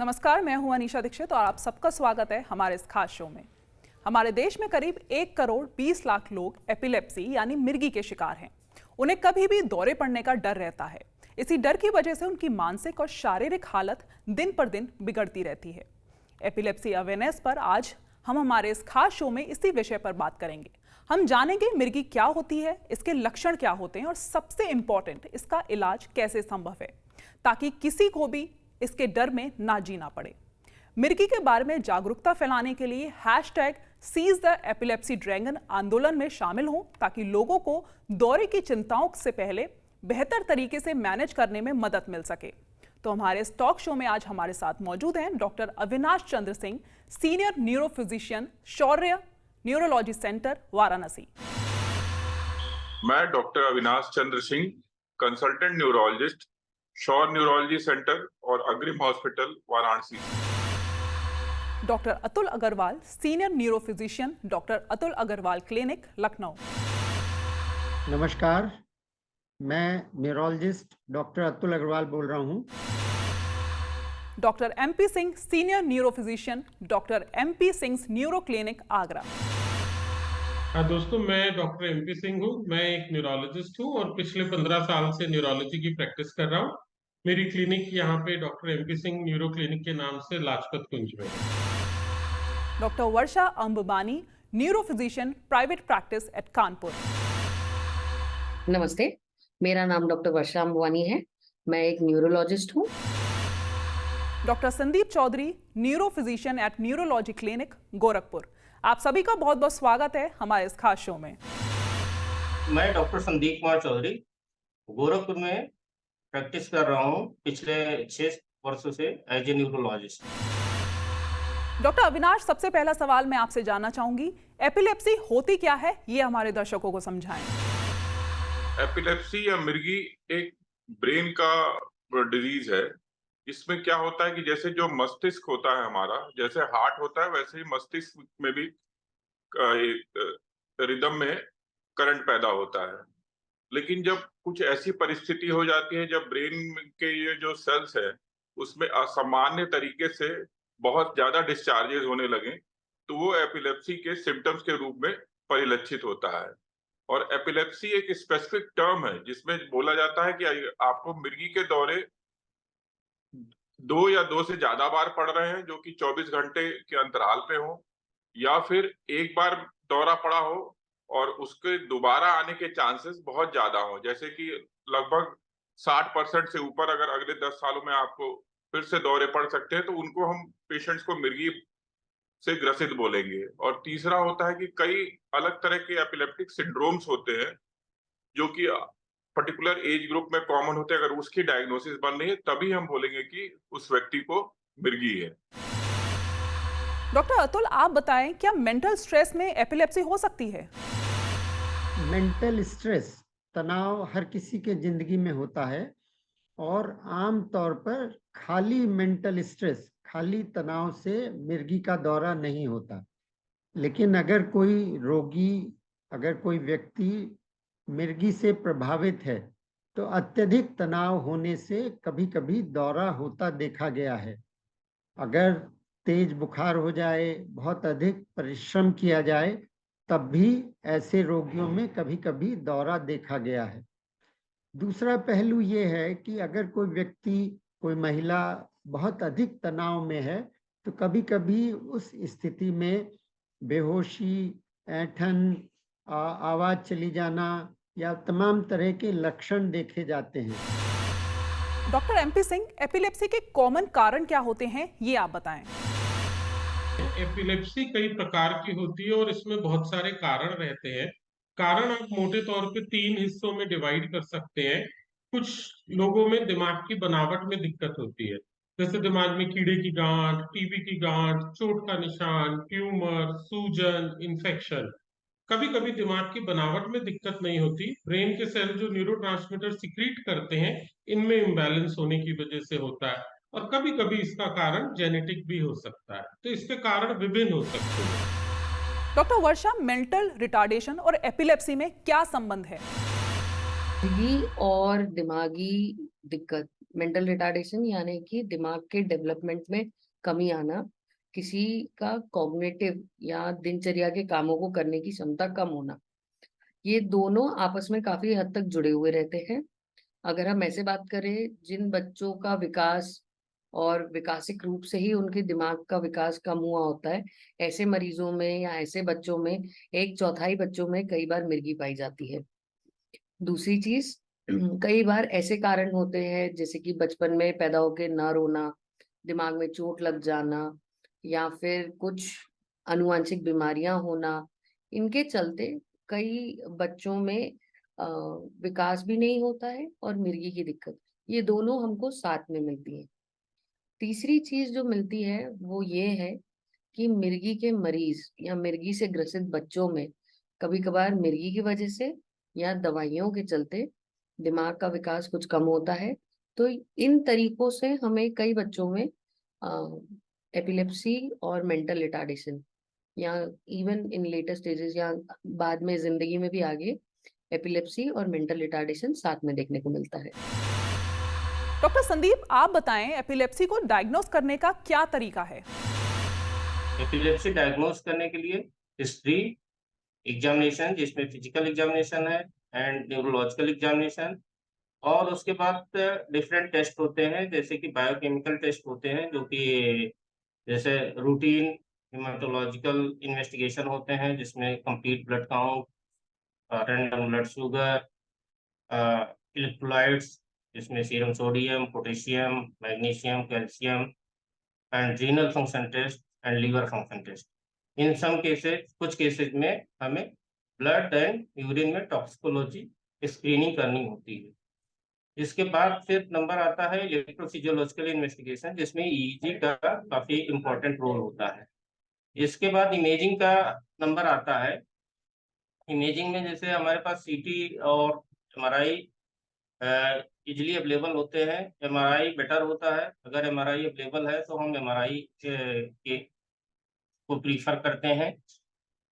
नमस्कार, मैं हूं अनीशा दीक्षित और आप सबका स्वागत है हमारे इस खास शो में। हमारे देश में करीब 1 करोड़ 20 लाख लोग एपिलेप्सी यानी मिर्गी के शिकार हैं। उन्हें कभी भी दौरे पड़ने का डर रहता है। इसी डर की वजह से उनकी मानसिक और शारीरिक हालत दिन पर दिन बिगड़ती रहती है। एपिलेप्सी अवेयरनेस पर आज हम हमारे इस खास शो में इसी विषय पर बात करेंगे। हम जानेंगे मिर्गी क्या होती है, इसके लक्षण क्या होते हैं और सबसे इंपॉर्टेंट इसका इलाज कैसे संभव है, ताकि किसी को भी इसके डर में ना जीना पड़े। मिर्गी के बारे में जागरूकता फैलाने के लिए #SeizeTheEpilepsyDragon आंदोलन में शामिल हों, ताकि लोगों को दौरे की चिंताओं से पहले बेहतर तरीके से मैनेज करने में मदद मिल सके। तो हमारे इस टॉक शो में आज हमारे साथ मौजूद हैं doctor Avinash Chandra Singh, senior neurophysician, Shaurya neurology centre, Varanasi. मैं doctor Avinash Chandra Singh, consultant neurologist, Shaurya neurology centre और Agrim hospital, Varanasi. Doctor Atul Agarwal, senior neurophysician, doctor Atul Agarwal clinic, Lucknow. नमस्कार, मैं न्यूरोलॉजिस्ट डॉक्टर अतुल अग्रवाल बोल रहा हूँ। Doctor MP Singh, senior neurophysician, doctor MP Singh neuro clinic, Agra. दोस्तों, मैं डॉक्टर MP सिंह हूँ। मैं एक न्यूरोलॉजिस्ट हूँ और पिछले 15 साल से न्यूरोलॉजी की प्रैक्टिस कर रहा हूँ। मेरी क्लिनिक यहाँ पे doctor MP Singh neuro clinic के नाम से लाजपत कुंज में है। Doctor Varsha Ambani, neurophysician, private practice at Kanpur. नमस्ते, मेरा नाम डॉक्टर वर्षा अंबवानी है। मैं एक न्यूरोलॉजिस्ट हूँ। Doctor Sandeep Chaudhary, neurophysician at neurology clinic, Gorakhpur. आप सभी का बहुत बहुत स्वागत है हमारे इस खास शो में। मैं डॉक्टर संदीप कुमार चौधरी गोरखपुर में प्रैक्टिस कर रहा हूँ पिछले 6 वर्षों से as a neurologist. Doctor Avinash, सबसे पहला सवाल मैं आपसे जानना चाहूंगी, एपिलेप्सी होती क्या है, ये हमारे दर्शकों को समझाएं। एपिलेप्सी या मिर्गी एक ब्रेन का डिजीज है। इसमें क्या होता है कि जैसे जो मस्तिष्क होता है हमारा, जैसे हार्ट होता है, वैसे ही मस्तिष्क में भी एक रिदम में करंट पैदा होता है। लेकिन जब कुछ ऐसी परिस्थिति हो जाती है जब ब्रेन के ये जो सेल्स है उसमें असामान्य तरीके से बहुत ज्यादा डिस्चार्जेस होने लगे, तो वो एपिलेप्सी के सिम्टम्स के रूप में परिलक्षित होता है। और एपिलेप्सी एक स्पेसिफिक टर्म है जिसमें बोला जाता है कि आपको मिर्गी के दौरे 2 या 2 से ज्यादा बार पड़ रहे हैं, जो कि 24 घंटे के अंतराल पे हो, या फिर एक बार दौरा पड़ा हो और उसके दोबारा आने के चांसेस बहुत ज्यादा हो। जैसे कि लगभग 60% से ऊपर अगर अगले 10 सालों में आपको फिर से दौरे पड़ सकते हैं, तो उनको हम पेशेंट्स को मिर्गी से ग्रसित बोलेंगे। और तीसरा होता है कि कई अलग तरह के एपिलेप्टिक सिंड्रोम्स होते हैं जो कि पर्टिकुलर एज ग्रुप में कॉमन होते हैं। अगर उसकी डायग्नोसिस बन रही है तभी हम बोलेंगे कि उस व्यक्ति को मिर्गी है। डॉक्टर अतुल, आप बताएं, क्या मेंटल स्ट्रेस में एपिलेप्सी हो सकती है? मेंटल स्ट्रेस, तनाव हर किसी के जिंदगी में होता है और आम तौर पर खाली मेंटल स्ट्रेस, खाली तनाव से मिर्गी का दौरा नहीं होता। लेकिन अगर कोई रोगी, अगर कोई व्यक्ति मिर्गी से प्रभावित है तो अत्यधिक तनाव होने से कभी-कभी दौरा होता देखा गया है। अगर तेज बुखार हो जाए, बहुत अधिक परिश्रम किया जाए, तब भी ऐसे रोगियों में कभी-कभी दौरा देखा गया है। दूसरा पहलू ये है कि अगर कोई व्यक्ति, कोई महिला बहुत अधिक तनाव में है तो कभी-कभी उस स्थिति में बेहोशी, ऐंठन, आवाज चली जाना या तमाम तरह के लक्षण देखे जाते हैं। डॉक्टर MP सिंह, एपिलेप्सी के कॉमन कारण क्या होते हैं, ये आप बताएं। एपिलेप्सी कई प्रकार की होती है और इसमें बहुत सारे कारण रहते हैं। कारण आप मोटे तौर पे 3 हिस्सों में डिवाइड कर सकते हैं। कुछ लोगों में दिमाग की बनावट में दिक्कत होती है, जैसे दिमाग में कीड़े की गांठ, टीबी की गांठ, चोट का निशान, ट्यूमर, सूजन, इन्फेक्शन। कभी कभी दिमाग की बनावट में दिक्कत नहीं होती, ब्रेन के सेल जो न्यूरोट्रांसमीटर सिक्रीट करते हैं, इनमें इम्बैलेंस होने की वजह से होता है। और कभी कभी इसका कारण जेनेटिक भी हो सकता है। तो इसके कारण विभिन्न हो सकते हैं। डॉक्टर वर्षा, मेंटल रिटार्डेशन और एपिलेप्सी में क्या संबंध है? मिर्गी और दिमागी दिक्कत, मेंटल रिटार्डेशन यानी कि दिमाग के डेवलपमेंट में कमी आना, किसी का कॉग्निटिव या दिनचर्या के कामों को करने की क्षमता कम होना, ये दोनों आपस में काफी हद तक जुड़े हुए रहते हैं। अगर हम ऐसे बात करें, जिन बच्चों का विकास और विकासिक रूप से ही उनके दिमाग का विकास कम हुआ होता है, ऐसे मरीजों में या ऐसे बच्चों में 1/4 बच्चों में कई बार मिर्गी पाई जाती है। दूसरी चीज, कई बार ऐसे कारण होते हैं जैसे कि बचपन में पैदा होके न रोना, दिमाग में चोट लग जाना या फिर कुछ आनुवांशिक बीमारियां होना। इनके चलते कई बच्चों में अ, विकास भी नहीं होता है और मिर्गी की दिक्कत, ये दोनों हमको साथ में मिलती है। तीसरी चीज जो मिलती है वो ये है कि मिर्गी के मरीज या मिर्गी से ग्रसित बच्चों में कभी कभार मिर्गी की वजह से या दवाइयों के चलते दिमाग का विकास कुछ कम होता है। तो इन तरीकों से हमें कई बच्चों में एपिलेप्सी और मेंटल रिटार्डेशन या इवन इन लेटर स्टेजेस या बाद में जिंदगी में भी आगे एपिलेप्सी और मेंटल रिटार्डेशन साथ में देखने को मिलता है। डॉक्टर संदीप, आप बताएं एपिलेप्सी को डायग्नोस करने का क्या तरीका है? एपिलेप्सी डायग्नोस करने के लिए हिस्ट्री एग्जामिनेशन, जिसमें फिजिकल एग्जामिनेशन है एंड न्यूरोलॉजिकल एग्जामिनेशन, और उसके बाद डिफरेंट टेस्ट होते हैं जैसे कि बायोकेमिकल टेस्ट होते हैं, जो कि जैसे रूटीन हेमाटोलॉजिकल इन्वेस्टिगेशन होते हैं जिसमें complete blood count, random blood sugar, electrolytes जिसमें serum sodium, potassium, magnesium, calcium, and renal function test and liver function test. In some cases, कुछ केसेस में हमें ब्लड एंड यूरिन में टॉक्सिकोलॉजी स्क्रीनिंग करनी होती है। इसके बाद फिर नंबर आता है इलेक्ट्रोफिजियोलॉजिकल इन्वेस्टिगेशन, जिसमें ईईजी का काफी इंपॉर्टेंट रोल होता है। इसके बाद इमेजिंग का नंबर आता है। इमेजिंग में जैसे हमारे पास सीटी और एमआरआई इजिली अवेलेबल होते हैं। एमआरआई बेटर होता है। अगर एमआरआई अवेलेबल है तो हम एमआरआई के को प्रीफर करते हैं,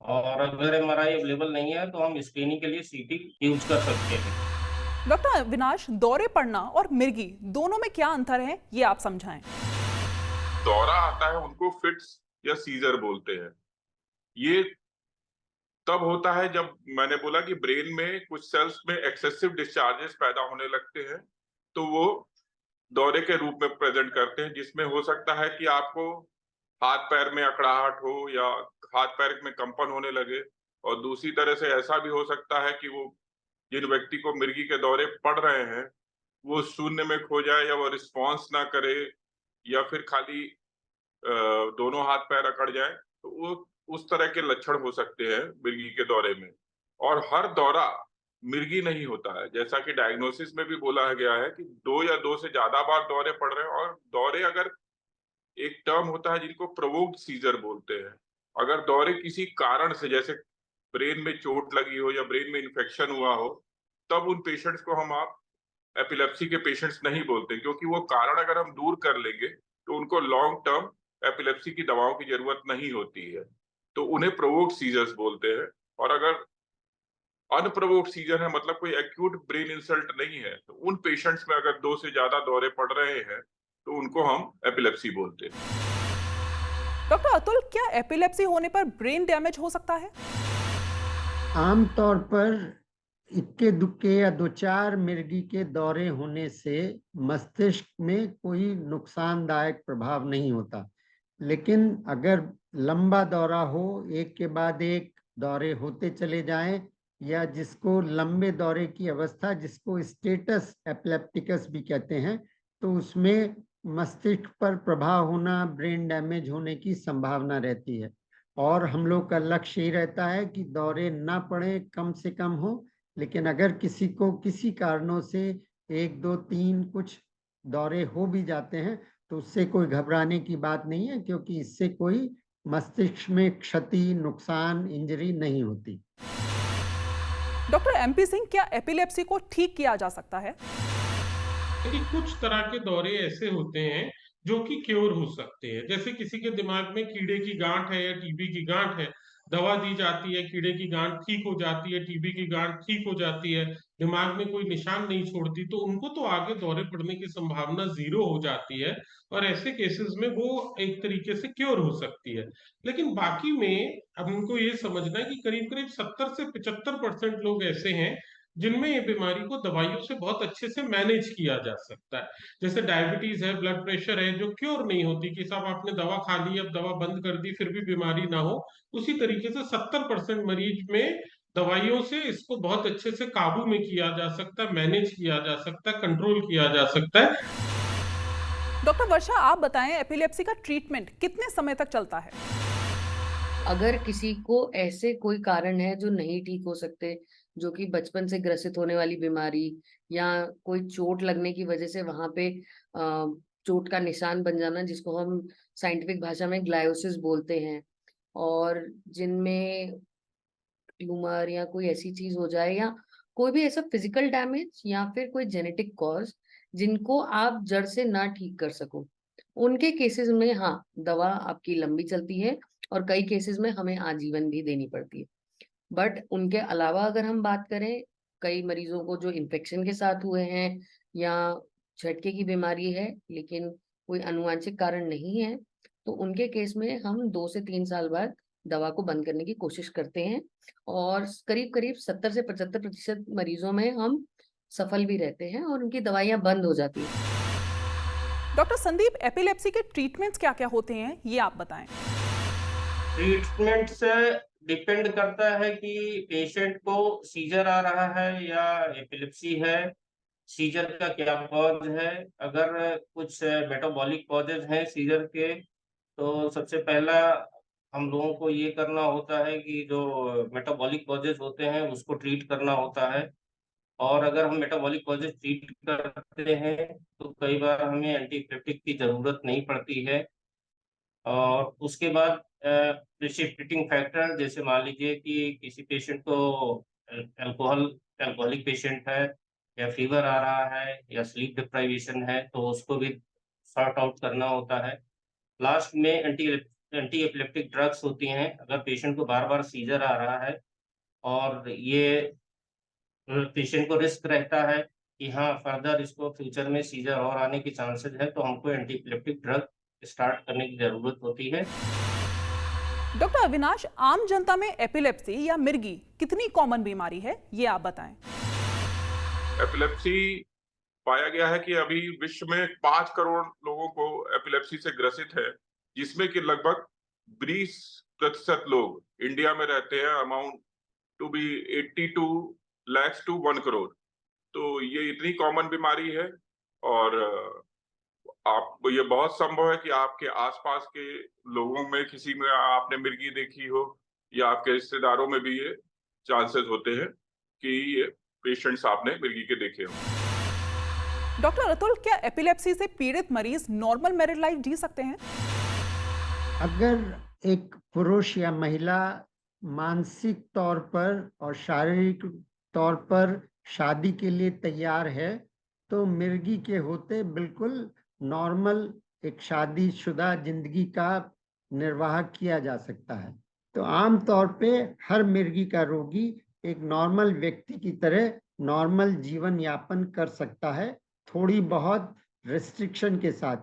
और अगर एमआरआई अवेलेबल नहीं है तो हम स्क्रीनिंग के लिए सीटी यूज कर सकते हैं। डॉक्टर अविनाश, दौरे पड़ना और मिर्गी दोनों में क्या अंतर है, ये आप समझाएं। दौरा आता है उनको फिट्स या सीजर बोलते हैं। ये तब होता है जब मैंने बोला कि ब्रेन में कुछ सेल्स में एक्सेसिव डिस्चार्जेस पैदा होने लगते हैं, तो वो दौरे के रूप में प्रेजेंट करते हैं, जिसमें हो सकता है कि आपको हाथ पैर में अकड़ाहट हो या हाथ पैर में कंपन होने लगे, और दूसरी तरह से ऐसा भी हो सकता है कि वो जिन व्यक्ति को मिर्गी के दौरे पड़ रहे हैं वो शून्य में खो जाए या वो रिस्पॉन्स ना करे, या फिर खाली दोनों हाथ पैर अकड़ जाए, तो वो उस तरह के लक्षण हो सकते हैं मिर्गी के दौरे में। और हर दौरा मिर्गी नहीं होता है, जैसा कि डायग्नोसिस में भी बोला गया है कि 2 या 2 से ज्यादा बार दौरे पड़ रहे हैं। और दौरे, अगर एक टर्म होता है जिनको प्रोवोक्ड सीजर बोलते हैं, अगर दौरे किसी कारण से, जैसे ब्रेन में चोट लगी हो या ब्रेन में इन्फेक्शन हुआ हो, तब उन पेशेंट्स को हम आप एपिलेप्सी के पेशेंट्स नहीं बोलते, क्योंकि वो कारण अगर हम दूर कर लेंगे तो उनको लॉन्ग टर्म एपिलेप्सी की दवाओं की जरूरत नहीं होती है, तो उन्हें प्रोवोक्ड सीजर्स बोलते हैं। और अगर अनप्रोवोक्ड सीजर है, मतलब कोई एक्यूट ब्रेन इंसल्ट नहीं है, तो उन पेशेंट्स में अगर 2 से ज्यादा दौरे पड़ रहे हैं तो उनको हम एपिलेप्सी बोलते हैं। डॉक्टर अतुल, क्या एपिलेप्सी होने पर ब्रेन डैमेज हो सकता है? आमतौर पर इक्के दुक्के या 2-4 मिर्गी के दौरे होने से मस्तिष्क में कोई नुकसानदायक प्रभाव नहीं होता, लेकिन अगर लंबा दौरा हो, एक के बाद एक दौरे होते चले जाएं, या जिसको लंबे दौरे की अवस्था, जिसको स्टेटस एपिलेप्टिकस भी कहते हैं, तो उसमें मस्तिष्क पर प्रभाव होना, ब्रेन डैमेज होने की संभावना रहती है। और हम लोग का लक्ष्य ही रहता है कि दौरे ना पड़े, कम से कम हो। लेकिन अगर किसी को किसी कारणों से 1, 2, 3 कुछ दौरे हो भी जाते हैं तो उससे कोई घबराने की बात नहीं है, क्योंकि इससे कोई मस्तिष्क में क्षति, नुकसान, इंजरी नहीं होती। डॉक्टर एमपी सिंह, क्या एपिलेप्सी को ठीक किया जा सकता है? लेकिन कुछ तरह के दौरे ऐसे होते हैं जो कि क्योर हो सकते हैं। जैसे किसी के दिमाग में कीड़े की गांठ है या टीबी की गांठ है, दवा दी जाती है, कीड़े की गांठ ठीक हो जाती है, टीबी की गांठ ठीक हो जाती है, दिमाग में कोई निशान नहीं छोड़ती, तो उनको तो आगे दौरे पड़ने की संभावना 0 हो जाती है और ऐसे केसेस में वो एक तरीके से क्योर हो सकती है। लेकिन बाकी में अब हमको ये समझना है कि करीब-करीब 70 से 75% लोग ऐसे हैं जिनमें ये बीमारी को दवाइयों से बहुत अच्छे से मैनेज किया जा सकता है। जैसे डायबिटीज है, ब्लड प्रेशर है, जो क्योर नहीं होती कि साहब आपने दवा खा ली, अब दवा बंद कर दी फिर भी बीमारी ना हो। उसी तरीके से 70% मरीज में दवाइयों से इसको बहुत अच्छे से काबू में किया जा सकता है, मैनेज किया जा सकता है, कंट्रोल किया जा सकता है। डॉक्टर वर्षा, आप बताएं एपिलेप्सी का ट्रीटमेंट कितने समय तक चलता है? अगर किसी को ऐसे कोई कारण है जो नहीं ठीक हो सकते, जो कि बचपन से ग्रसित होने वाली बीमारी या कोई चोट लगने की वजह से वहां पे चोट का निशान बन जाना, जिसको हम साइंटिफिक भाषा में ग्लायोसिस बोलते हैं, और जिनमें ट्यूमर या कोई ऐसी चीज हो जाए या कोई भी ऐसा फिजिकल डैमेज या फिर कोई जेनेटिक कॉज जिनको आप जड़ से ना ठीक कर सको, उनके केसेस में हाँ, दवा आपकी लंबी चलती है और कई केसेस में हमें आजीवन भी देनी पड़ती है। बट उनके अलावा अगर हम बात करें, कई मरीजों को जो इन्फेक्शन के साथ हुए हैं या झटके की बीमारी है लेकिन कोई आनुवांशिक कारण नहीं है, तो उनके केस में हम 2 से 3 साल बाद दवा को बंद करने की कोशिश करते हैं और करीब-करीब 70 से 75% मरीजों में हम सफल भी रहते हैं और उनकी दवाइयाँ बंद हो जाती हैं। डॉक्टर संदीप, एपिलेप्सी के ट्रीटमेंट्स क्या-क्या होते हैं, ये आप बताएं। ट्रीटमेंट से डिपेंड करता है कि पेशेंट को सीजर आ रहा है या एपिलेप्सी है, सीजर का क्या कॉज है। अगर कुछ मेटाबॉलिक कॉजेज हैं सीजर के, तो सबसे पहला हम लोगों को ये करना होता है कि जो मेटाबॉलिक कॉजेज होते हैं उसको ट्रीट करना होता है। और अगर हम मेटाबॉलिक कॉजेज ट्रीट करते हैं तो कई बार हमें एंटीएपिलेप्टिक की ज़रूरत नहीं पड़ती है। और उसके बाद प्रिसिपिटेटिंग फैक्टर, जैसे मान लीजिए कि किसी पेशेंट को अल्कोहलिक पेशेंट है या फीवर आ रहा है या स्लीप डिप्राइवेशन है, तो उसको भी सॉर्ट आउट करना होता है। लास्ट में एंटी एपिलेप्टिक ड्रग्स होती हैं। अगर पेशेंट को बार-बार सीजर आ रहा है और ये पेशेंट को रिस्क रहता है कि हाँ, फर्दर इसको फ्यूचर में सीजर और आने के चांसेस है, तो हमको एंटी एपिलेप्टिक ड्रग स्टार्ट करने की ज़रूरत होती है। डॉक्टर अविनाश, आम जनता में एपिलेप्सी या मिर्गी कितनी कॉमन बीमारी है, ये आप बताएं। एपिलेप्सी पाया गया है कि अभी विश्व में 5 करोड़ लोगों को एपिलेप्सी से ग्रसित है, जिसमें कि लगभग 20% लोग इंडिया में रहते हैं, amount to be 82 lakhs to 1 crore. तो ये इतनी कॉमन बीमारी है और आप ये बहुत संभव है कि आपके आसपास के लोगों में किसी में आपने मिर्गी देखी हो या आपके रिश्तेदारों में भी ये चांसेस होते हैं कि पेशेंट्स आपने मिर्गी के देखे हों। डॉक्टर अतुल, क्या एपिलेप्सी से पीड़ित मरीज नॉर्मल मैरिड लाइफ जी सकते हैं? अगर एक पुरुष या महिला मानसिक तौर पर और शारीरिक तौर पर शादी के लिए तैयार है, तो मिर्गी के होते बिल्कुल नॉर्मल एक शादीशुदा जिंदगी का निर्वाह किया जा सकता है। तो आम तौर पे हर मिर्गी का रोगी एक नॉर्मल व्यक्ति की तरह नॉर्मल जीवन यापन कर सकता है, थोड़ी बहुत रिस्ट्रिक्शन के साथ।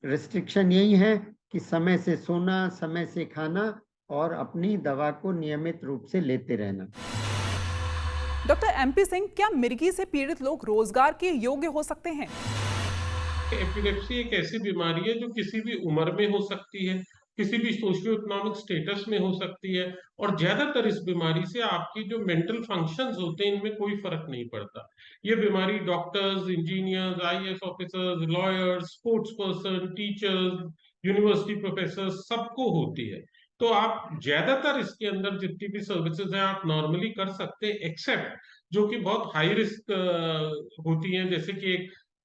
रिस्ट्रिक्शन यही है कि समय से सोना, समय से खाना और अपनी दवा को नियमित रूप से लेते रहना। डॉक्टर एमपी सिंह, क्या मिर्गी से पीड़ित लोग रोजगार के योग्य हो सकते हैं? एपिलेप्सी एक ऐसी बीमारी है जो किसी भी उम्र में हो सकती है, किसी भी सोशियो इकोनॉमिक स्टेटस में हो सकती है, और ज्यादातर इस बीमारी से आपकी जो मेंटल फंक्शंस होते हैं इनमें कोई फर्क नहीं पड़ता। ये बीमारी doctors, engineers, IAS officers, lawyers, sports person, teachers, university professor सबको होती है। तो आप ज्यादातर इसके अंदर जितनी भी सर्विसेज हैं आप नॉर्मली कर सकते हैं, एक्सेप्ट जो कि बहुत हाई रिस्क होती हैं, जैसे कि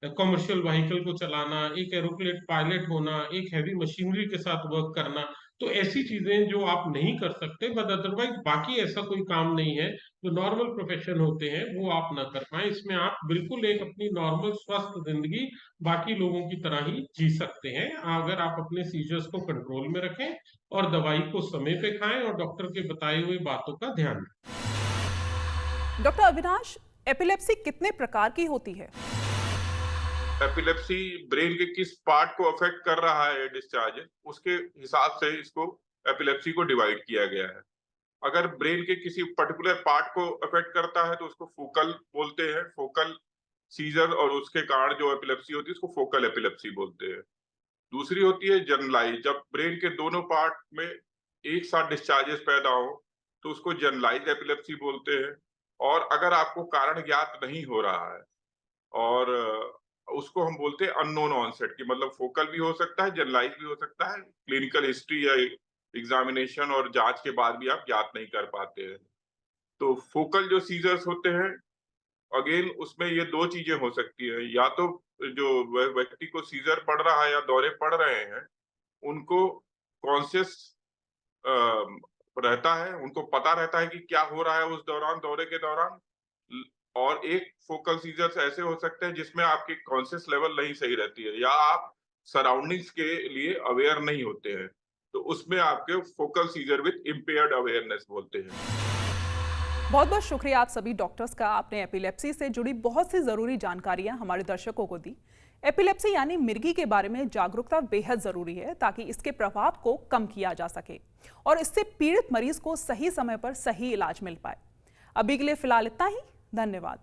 एक कमर्शियल व्हीकल को चलाना, एक एरोप्लेन पायलट होना, एक हैवी मशीनरी के साथ वर्क करना। तो ऐसी चीजें जो आप नहीं कर सकते, बट अदरवाइज बाकी ऐसा कोई काम नहीं है जो नॉर्मल प्रोफेशन होते हैं वो आप ना कर पाए। इसमें आप बिल्कुल एक अपनी नॉर्मल स्वस्थ जिंदगी बाकी लोगों की तरह ही जी सकते हैं, अगर आप अपने सीजर्स को कंट्रोल में रखें और दवाई को समय पे खाएं और डॉक्टर के बताए हुए बातों का ध्यान रखें। डॉक्टर अविनाश, एपिलेप्सी कितने प्रकार की होती है? एपिलेप्सी ब्रेन के किस पार्ट को अफेक्ट कर रहा है डिस्चार्ज, उसके हिसाब से इसको एपिलेप्सी को डिवाइड किया गया है। अगर ब्रेन के किसी पर्टिकुलर पार्ट को अफेक्ट करता है तो उसको फोकल बोलते हैं, फोकल सीजर, और उसके कारण जो एपिलेप्सी होती है उसको फोकल एपिलेप्सी बोलते हैं। दूसरी होती है जनरलाइज, जब ब्रेन के दोनों पार्ट में एक साथ डिस्चार्जेस पैदा हो तो उसको जनरलाइज एपिलेप्सी बोलते हैं। और अगर आपको कारण ज्ञात नहीं हो रहा है और उसको हम बोलते हैं अननोन ऑनसेट, की मतलब फोकल भी हो सकता है, जनरलाइज भी हो सकता है, क्लिनिकल हिस्ट्री या एग्जामिनेशन और जांच के बाद भी आप ज्ञात नहीं कर पाते हैं। तो फोकल जो सीजर्स होते हैं, अगेन उसमें ये दो चीजें हो सकती है, या तो जो व्यक्ति को सीजर पड़ रहा है या दौरे पड़ रहे हैं उनको कॉन्शियस रहता है, उनको पता रहता है कि क्या हो रहा है उस दौरान, दौरे के दौरान। और एक फोकल सीजर्स ऐसे हो सकते हैं जिसमें आपकी कॉन्शियस लेवल नहीं सही रहती है या आप सराउंडिंग्स के लिए अवेयर नहीं होते हैं, तो उसमें आपके focal scissor with impaired awareness बोलते हैं। बहुत बहुत शुक्रिया आप सभी डॉक्टर्स का, आपने एपिलेप्सी से जुड़ी बहुत सी ज़रूरी जानकारियां हमारे दर्शकों को दी। एपिलेप्सी यानी मिर्गी के बारे में जागरूकता बेहद ज़रूरी है ताकि इसके प्रभाव को कम किया जा सके और इससे पीड़ित मरीज को सही समय पर सही इलाज मिल पाए। अभी के लिए फिलहाल इतना ही। धन्यवाद।